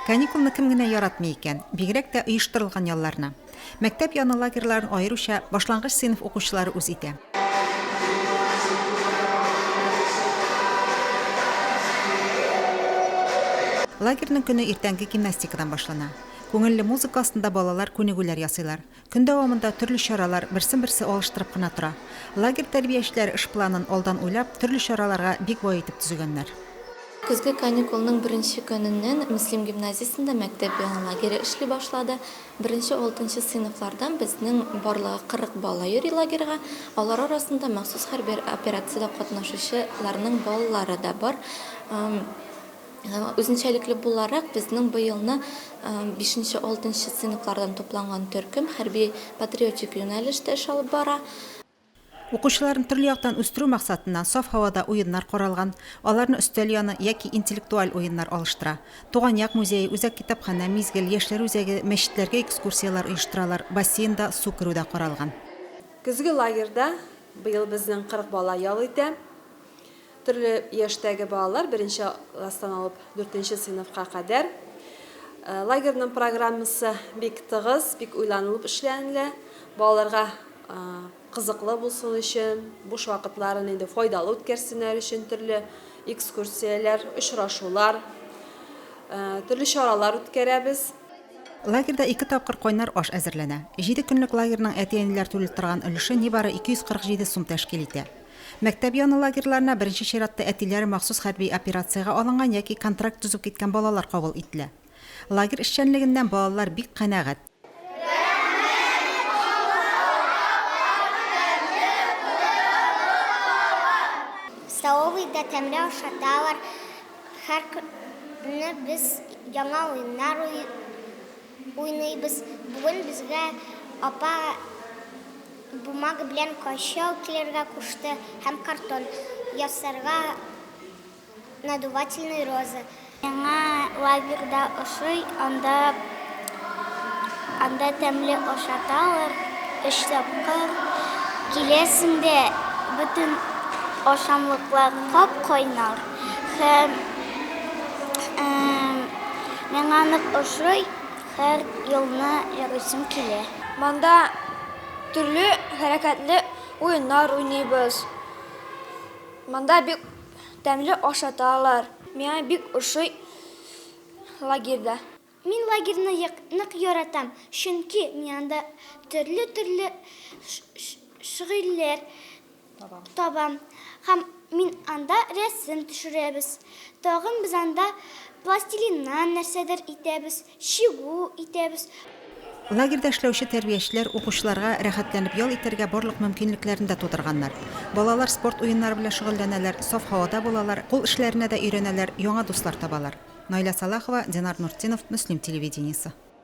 Каникулны кем генә яратмый икән, бигрәк тә оештырылган ялларны. Мәктәп яны лагерьларын аеруча башлангыч сыйныф укучылары үз итә. Лагерьнең көне иртәнге гимнастикадан башлана. Күңелле музыка астында балалар күнегүләр ясыйлар. Көн дәвамында төрле чаралар берсен-берсе алыштырып кына тора. Лагерь тәрбиячеләре эш планын алдан уйлап, төрле чараларга бик бай итеп төзегәннәр. Көзге каникулның беренче көненнән Мөслим гимназиясендә мәктәп лагере эшли башлады. 1-6 сыйныфлардан безнең барлыгы 40 бала йөри лагерьга. Алар арасында махсус хәрби операциядә катнашучыларның балалары да бар. Үзенчәлекле буларак безнең быелны 5-6 сыйныфлардан тупланган төркем хәрби патриотик юнәлештә эш алып бара. Укучыларын төрле яктан үстерү максатыннан саф һавада уеннар каралган. Аларны өстәл яны яки интеллектуаль уеннар алыштыра. Туган як музее, үзәк китапхана, мизгел, яшьләр үзәге, мәчетләргә экскурсиялар оештыралар. Бассейнда су керү дә каралган. Көзге лагерьда быел безнең 40 бала ял итә. Төрле яшьтәге балалар 1-нче класстан алып 4-нче сыйныфка кадәр. Лагерьнең программасы бик тыгыз, бик уйланылып эшләнелә. Балаларга кызыклы булсын өчен, буш вакытларын инде файдалы үткәрсеннәр өчен төрле экскурсияләр, очрашулар, төрле чаралар үткәрәбез. Лагерьда 2 тапкыр кайнар аш әзерләнә. 7 көнлек лагерьнең әти-әниләр түлеп торган өлеше нибары 247 сум тәшкил итә. Мәктәп яны лагерьларына беренче чиратта әтиләре махсус хәрби операциягә алынган яки контракт төзеп киткән балалар кабул ителә. Лагерь эшчәнлегеннән балалар бик канәгать. Столовыйда тәмле ашаталар. Һәр көнне без яңа уеннар уйныйбыз. Бүген безгә апа бумага белән кашау килергә кушты һәм картон ясарга надувательный роза. Яңа лагерьда ошый, анда тәмле ашаталар. 3 тапкыр киләсендә бөтен ашамлыклар кап-кайнар. Һәм миңа нык ошый, һәр елны ярыйсым килә. Монда төрле хәрәкәтле уеннар уйныйбыз. Монда бик тәмле ашаталар. Миңа бик ошый лагерьда. Мин лагерьне нык яратам, чөнки миңа төрле шигырьләр табам. Һәм мин анда рәсем төшерәбез. Тагын без анда пластилиннан нәрсәдер итәбез, чигү итәбез. Лагерьда эшләүче тәрбиячеләр укучыларга рәхәтләнеп ял итәргә барлык мөмкинлекләрен дә тудырганнар. Балалар спорт уеннары белән шөгыльләнәләр, саф һавада булалар, кул эшләренә дә өйрәнәләр, яңа дуслар табалар. Найля Салахова, Динар Нуртдинов, Мөслим телевидениесе.